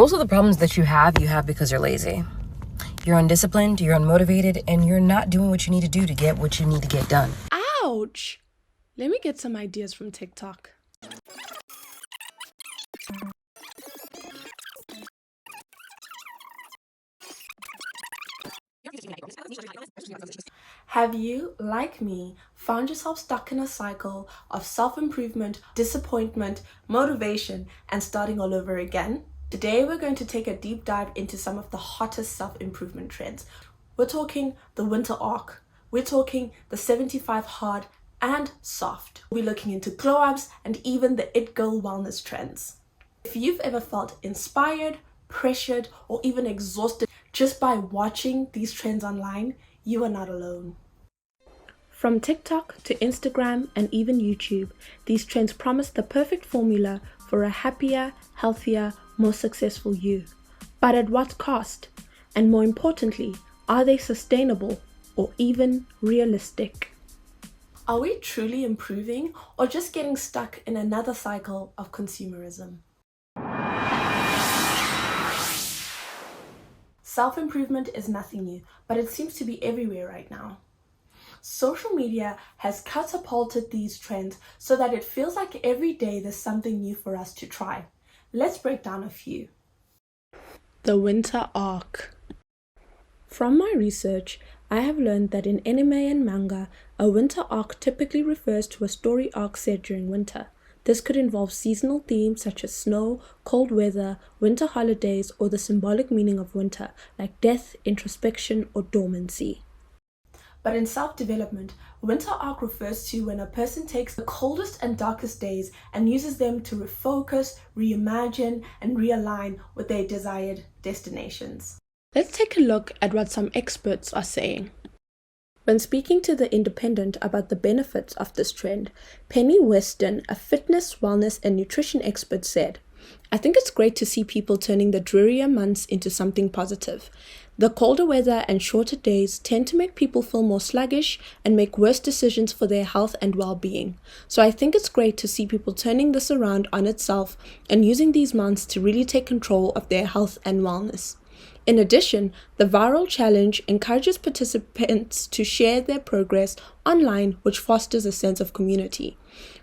Most of the problems that you have because you're lazy. You're undisciplined, you're unmotivated, and you're not doing what you need to do to get what you need to get done. Ouch! Let me get some ideas from TikTok. Have you, like me, found yourself stuck in a cycle of self-improvement, disappointment, motivation, and starting all over again? Today we're going to take a deep dive into some of the hottest self-improvement trends. We're talking the winter arc. We're talking the 75 hard and soft. We're looking into glow-ups and even the it girl wellness trends. If you've ever felt inspired, pressured, or even exhausted just by watching these trends online, you are not alone. From TikTok to Instagram and even YouTube, these trends promise the perfect formula for a happier, healthier, more successful you. But at what cost? And more importantly, are they sustainable or even realistic? Are we truly improving or just getting stuck in another cycle of consumerism? Self-improvement is nothing new, but it seems to be everywhere right now. Social media has catapulted these trends so that it feels like every day there's something new for us to try. Let's break down a few. The winter arc. From my research, I have learned that in anime and manga, a winter arc typically refers to a story arc set during winter. This could involve seasonal themes such as snow, cold weather, winter holidays, or the symbolic meaning of winter, like death, introspection, or dormancy. But in self-development, winter arc refers to when a person takes the coldest and darkest days and uses them to refocus, reimagine, and realign with their desired destinations. Let's take a look at what some experts are saying. When speaking to The Independent about the benefits of this trend, Penny Weston, a fitness, wellness, and nutrition expert, said, "I think it's great to see people turning the drearier months into something positive. The colder weather and shorter days tend to make people feel more sluggish and make worse decisions for their health and well-being. So I think it's great to see people turning this around on itself and using these months to really take control of their health and wellness." In addition, the viral challenge encourages participants to share their progress online, which fosters a sense of community.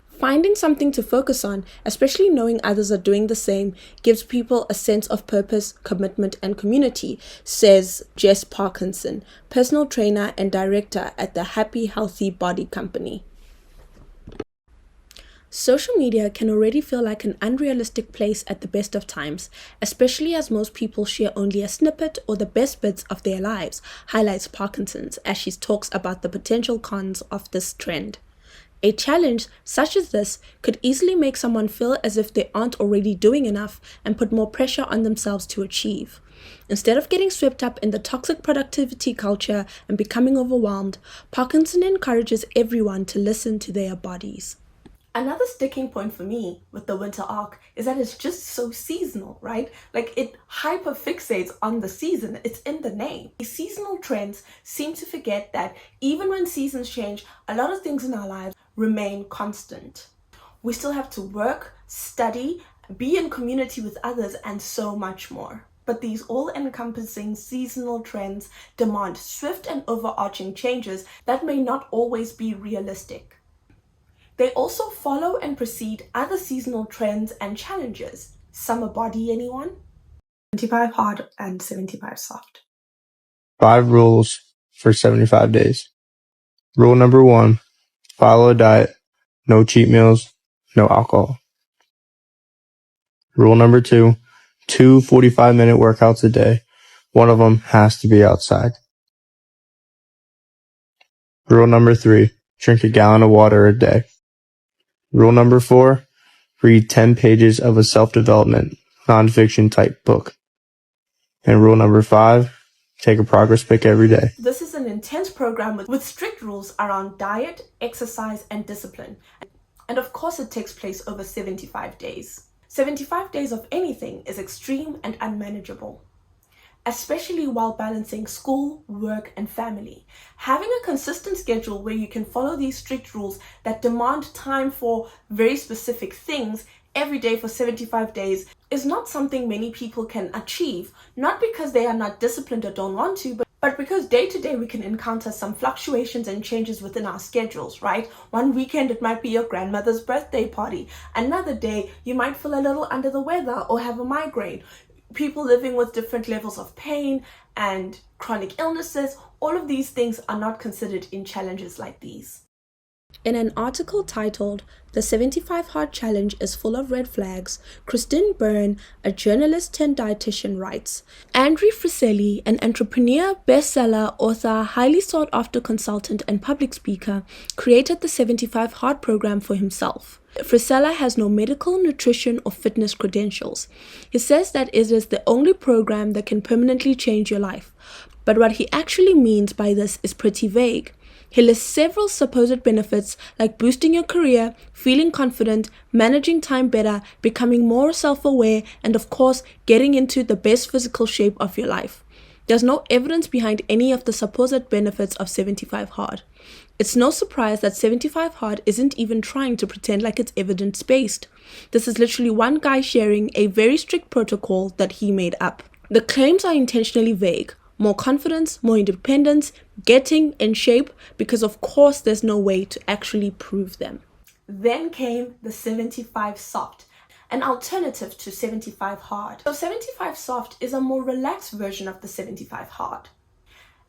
Finding something to focus on, especially knowing others are doing the same, gives people a sense of purpose, commitment, and community, says Jess Parkinson, personal trainer and director at the Happy Healthy Body Company. Social media can already feel like an unrealistic place at the best of times, especially as most people share only a snippet or the best bits of their lives, highlights Parkinson's as she talks about the potential cons of this trend. A challenge such as this could easily make someone feel as if they aren't already doing enough and put more pressure on themselves to achieve. Instead of getting swept up in the toxic productivity culture and becoming overwhelmed, Parkinson encourages everyone to listen to their bodies. Another sticking point for me with the winter arc is that it's just so seasonal, right? Like it hyperfixates on the season. It's in the name. These seasonal trends seem to forget that even when seasons change, a lot of things in our lives remain constant. We still have to work, study, be in community with others, and so much more. But these all-encompassing seasonal trends demand swift and overarching changes that may not always be realistic. They also follow and precede other seasonal trends and challenges. Summer body, anyone? 75 hard and 75 soft. 5 rules for 75 days. Rule number 1, follow a diet. No cheat meals, no alcohol. Rule number 2, 2 45-minute workouts a day. One of them has to be outside. Rule number 3, drink a gallon of water a day. Rule number 4, read 10 pages of a self-development, nonfiction type book. And rule number 5, take a progress pic every day. This is an intense program with strict rules around diet, exercise, and discipline. And of course it takes place over 75 days. 75 days of anything is extreme and unmanageable, especially while balancing school, work, and family. Having a consistent schedule where you can follow these strict rules that demand time for very specific things every day for 75 days is not something many people can achieve, not because they are not disciplined or don't want to, but because day to day we can encounter some fluctuations and changes within our schedules, right? One weekend it might be your grandmother's birthday party. Another day you might feel a little under the weather or have a migraine. People living with different levels of pain and chronic illnesses, all of these things are not considered in challenges like these. In an article titled "The 75 Hard Challenge is Full of Red Flags," Christine Byrne, a journalist turned dietitian, writes, Andrew Friselli, an entrepreneur, bestseller, author, highly sought after consultant, and public speaker, created the 75 Hard program for himself. Frisella has no medical, nutrition, or fitness credentials. He says that it is the only program that can permanently change your life. But what he actually means by this is pretty vague. He lists several supposed benefits like boosting your career, feeling confident, managing time better, becoming more self-aware, and of course, getting into the best physical shape of your life. There's no evidence behind any of the supposed benefits of 75 Hard. It's no surprise that 75 Hard isn't even trying to pretend like it's evidence-based. This is literally one guy sharing a very strict protocol that he made up. The claims are intentionally vague. More confidence, more independence, getting in shape, because of course there's no way to actually prove them. Then came the 75 Soft, an alternative to 75 Hard. So 75 Soft is a more relaxed version of the 75 Hard.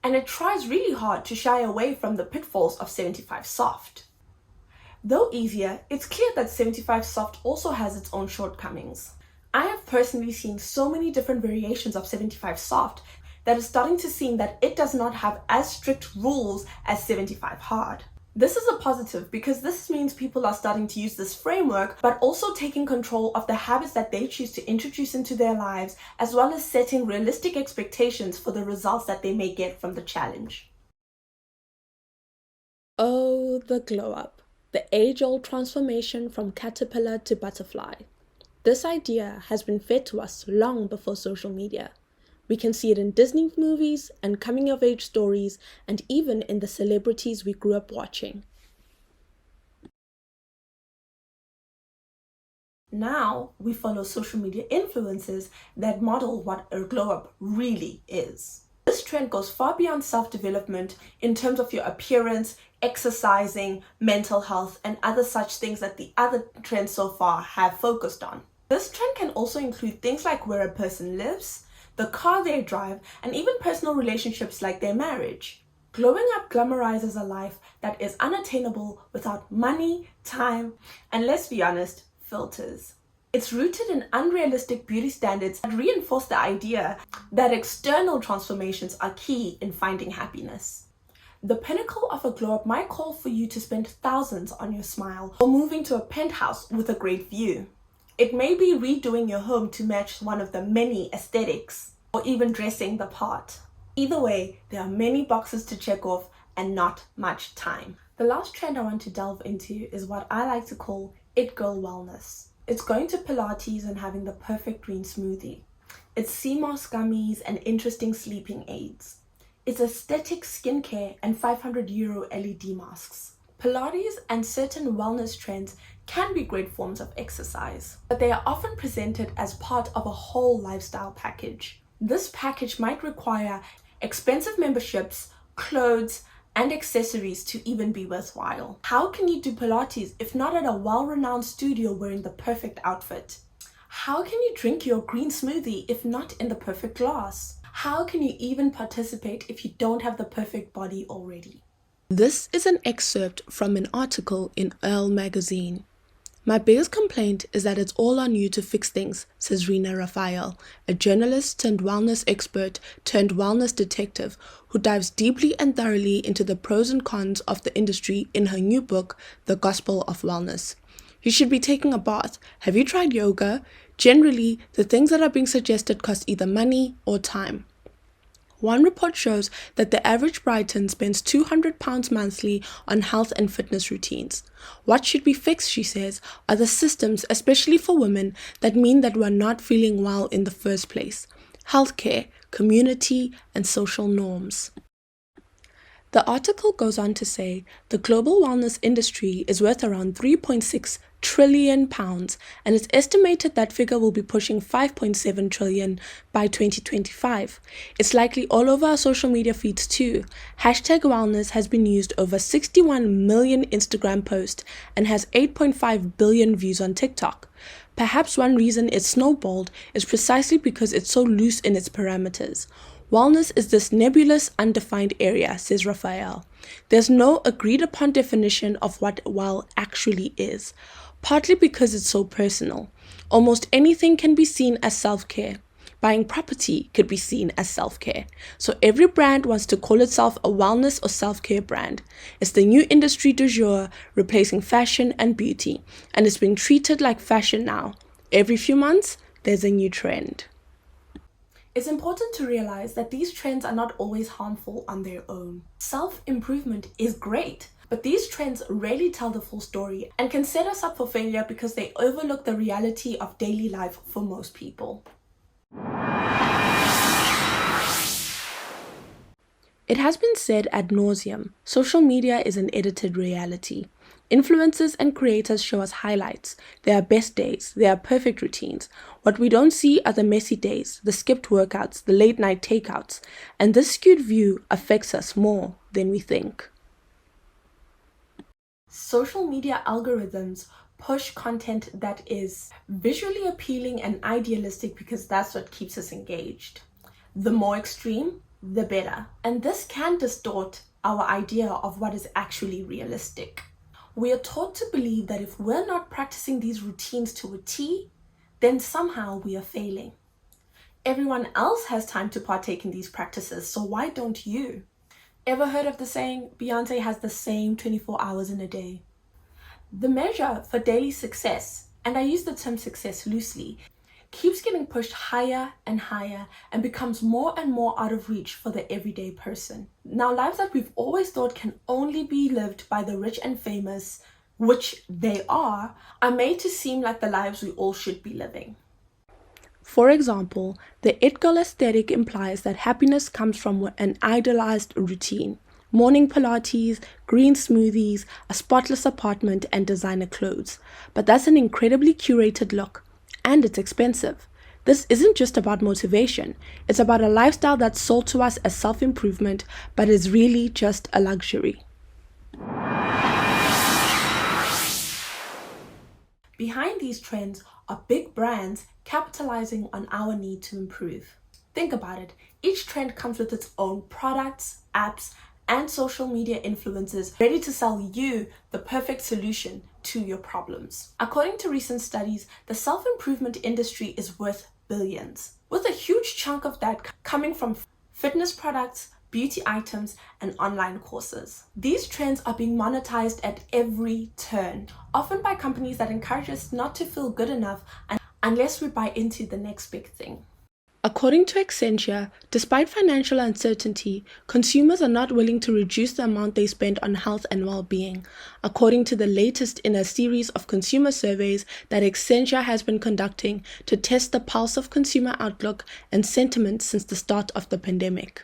And it tries really hard to shy away from the pitfalls of 75 Soft. Though easier, it's clear that 75 Soft also has its own shortcomings. I have personally seen so many different variations of 75 Soft that it's starting to seem that it does not have as strict rules as 75 Hard. This is a positive because this means people are starting to use this framework, but also taking control of the habits that they choose to introduce into their lives, as well as setting realistic expectations for the results that they may get from the challenge. Oh, the glow up. The age-old transformation from caterpillar to butterfly. This idea has been fed to us long before social media. We can see it in Disney movies and coming-of-age stories, and even in the celebrities we grew up watching. Now, we follow social media influencers that model what a glow-up really is. This trend goes far beyond self-development in terms of your appearance, exercising, mental health, and other such things that the other trends so far have focused on. This trend can also include things like where a person lives, the car they drive, and even personal relationships like their marriage. Glowing up glamorizes a life that is unattainable without money, time, and let's be honest, filters. It's rooted in unrealistic beauty standards that reinforce the idea that external transformations are key in finding happiness. The pinnacle of a glow up might call for you to spend thousands on your smile or moving to a penthouse with a great view. It may be redoing your home to match one of the many aesthetics, or even dressing the part. Either way, there are many boxes to check off and not much time. The last trend I want to delve into is what I like to call It Girl Wellness. It's going to Pilates and having the perfect green smoothie. It's sea moss gummies and interesting sleeping aids. It's aesthetic skincare and €500 LED masks. Pilates and certain wellness trends can be great forms of exercise, but they are often presented as part of a whole lifestyle package. This package might require expensive memberships, clothes, and accessories to even be worthwhile. How can you do Pilates if not at a well-renowned studio wearing the perfect outfit? How can you drink your green smoothie if not in the perfect glass? How can you even participate if you don't have the perfect body already? This is an excerpt from an article in Elle magazine. My biggest complaint is that it's all on you to fix things, says Rena Raphael, a journalist turned wellness expert turned wellness detective who dives deeply and thoroughly into the pros and cons of the industry in her new book, The Gospel of Wellness. You should be taking a bath. Have you tried yoga? Generally, the things that are being suggested cost either money or time. One report shows that the average Briton spends £200 monthly on health and fitness routines. What should be fixed, she says, are the systems, especially for women, that mean that we're not feeling well in the first place. Healthcare, community, and social norms. The article goes on to say the global wellness industry is worth around $3.6 trillion pounds, and it's estimated that figure will be pushing 5.7 trillion by 2025. It's likely all over our social media feeds too. Hashtag wellness has been used over 61 million Instagram posts and has 8.5 billion views on TikTok. Perhaps one reason it's snowballed is precisely because it's so loose in its parameters. Wellness is this nebulous, undefined area, says Raphael. There's no agreed-upon definition of what well actually is, partly because it's so personal. Almost anything can be seen as self-care. Buying property could be seen as self-care. So every brand wants to call itself a wellness or self-care brand. It's the new industry du jour, replacing fashion and beauty, and it's being treated like fashion now. Every few months, there's a new trend. It's important to realize that these trends are not always harmful on their own. Self-improvement is great, but these trends rarely tell the full story and can set us up for failure because they overlook the reality of daily life for most people. It has been said ad nauseum, social media is an edited reality. Influencers and creators show us highlights, their best days, their perfect routines. What we don't see are the messy days, the skipped workouts, the late night takeouts, and this skewed view affects us more than we think. Social media algorithms push content that is visually appealing and idealistic because that's what keeps us engaged. The more extreme, the better. And this can distort our idea of what is actually realistic. We are taught to believe that if we're not practicing these routines to a T, then somehow we are failing. Everyone else has time to partake in these practices, so why don't you? Ever heard of the saying, Beyonce has the same 24 hours in a day? The measure for daily success, and I use the term success loosely, keeps getting pushed higher and higher and becomes more and more out of reach for the everyday person. Now, lives that we've always thought can only be lived by the rich and famous, which they are made to seem like the lives we all should be living. For example, the it girl aesthetic implies that happiness comes from an idealized routine. Morning Pilates, green smoothies, a spotless apartment, and designer clothes. But that's an incredibly curated look. And it's expensive. This isn't just about motivation. It's about a lifestyle that's sold to us as self-improvement, but is really just a luxury. Behind these trends are big brands capitalizing on our need to improve. Think about it. Each trend comes with its own products, apps, and social media influencers ready to sell you the perfect solution to your problems. According to recent studies, the self-improvement industry is worth billions, with a huge chunk of that coming from fitness products, beauty items, and online courses. These trends are being monetized at every turn, often by companies that encourage us not to feel good enough unless we buy into the next big thing. According to Accenture, despite financial uncertainty, consumers are not willing to reduce the amount they spend on health and well-being, according to the latest in a series of consumer surveys that Accenture has been conducting to test the pulse of consumer outlook and sentiment since the start of the pandemic.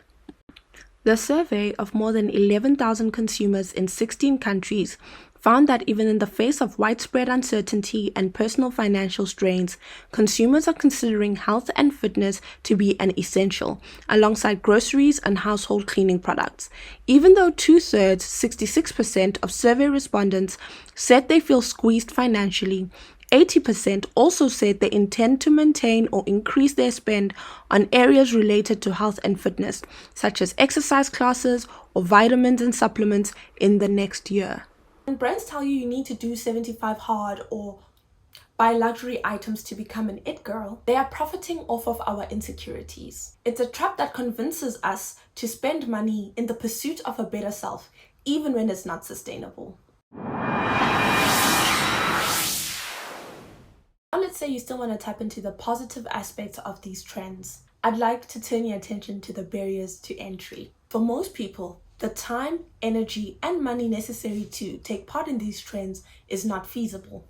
The survey of more than 11,000 consumers in 16 countries found that even in the face of widespread uncertainty and personal financial strains, consumers are considering health and fitness to be an essential, alongside groceries and household cleaning products. Even though 2/3, 66% of survey respondents said they feel squeezed financially, 80% also said they intend to maintain or increase their spend on areas related to health and fitness, such as exercise classes or vitamins and supplements in the next year. When brands tell you need to do 75 hard or buy luxury items to become an it girl, they are profiting off of our insecurities. It's a trap that convinces us to spend money in the pursuit of a better self, even when it's not sustainable. Now let's say you still want to tap into the positive aspects of these trends. I'd like to turn your attention to the barriers to entry. For most people, the time, energy, and money necessary to take part in these trends is not feasible.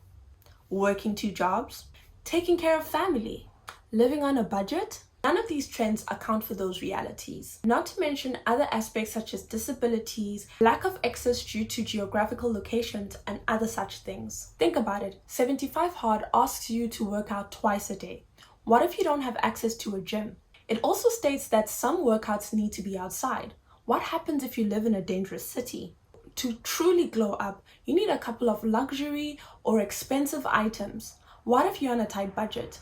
Working 2 jobs, taking care of family, living on a budget, None of these trends account for those realities. Not to mention other aspects such as disabilities, lack of access due to geographical locations, and other such things. Think about it. 75 Hard asks you to work out twice a day. What if you don't have access to a gym? It also states that some workouts need to be outside. What happens if you live in a dangerous city? To truly glow up, you need a couple of luxury or expensive items. What if you're on a tight budget?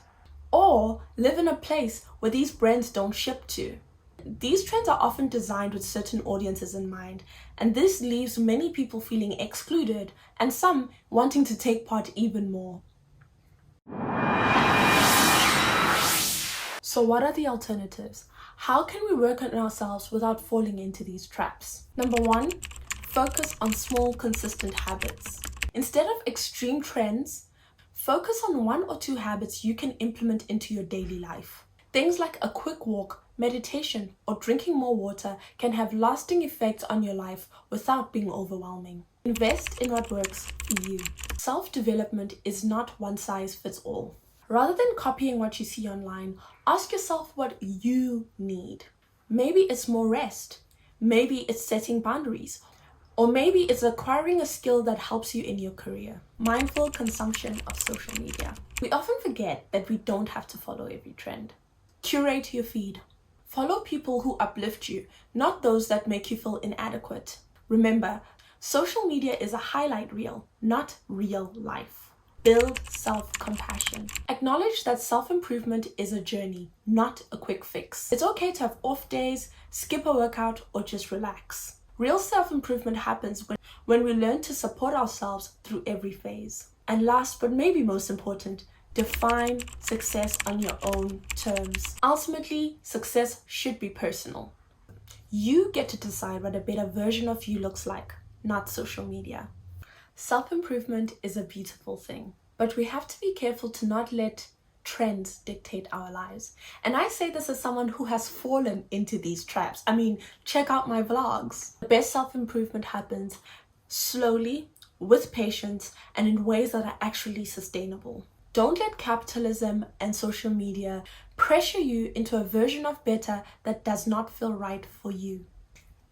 Or live in a place where these brands don't ship to? These trends are often designed with certain audiences in mind, and this leaves many people feeling excluded and some wanting to take part even more. So what are the alternatives? How can we work on ourselves without falling into these traps? Number one, focus on small, consistent habits. Instead of extreme trends, focus on 1 or 2 habits you can implement into your daily life. Things like a quick walk, meditation, or drinking more water can have lasting effects on your life without being overwhelming. Invest in what works for you. Self-development is not one size fits all. Rather than copying what you see online, ask yourself what you need. Maybe it's more rest. Maybe it's setting boundaries. Or maybe it's acquiring a skill that helps you in your career. Mindful consumption of social media. We often forget that we don't have to follow every trend. Curate your feed. Follow people who uplift you, not those that make you feel inadequate. Remember, social media is a highlight reel, not real life. Build self-compassion. Acknowledge that self-improvement is a journey, not a quick fix. It's okay to have off days, skip a workout, or just relax. Real self-improvement happens when we learn to support ourselves through every phase. And last but maybe most important, define success on your own terms. Ultimately, success should be personal. You get to decide what a better version of you looks like, not social media. Self-improvement is a beautiful thing, but we have to be careful to not let trends dictate our lives. And I say this as someone who has fallen into these traps. I mean, check out my vlogs. The best self-improvement happens slowly, with patience, and in ways that are actually sustainable. Don't let capitalism and social media pressure you into a version of better that does not feel right for you.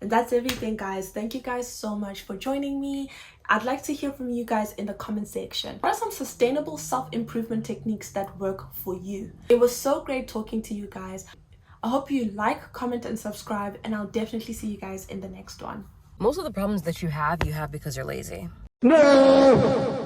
And that's everything, guys. Thank you guys so much for joining me. I'd like to hear from you guys in the comment section. What are some sustainable self-improvement techniques that work for you? It was so great talking to you guys. I hope you like, comment, and subscribe, and I'll definitely see you guys in the next one. Most of the problems that you have because you're lazy. No!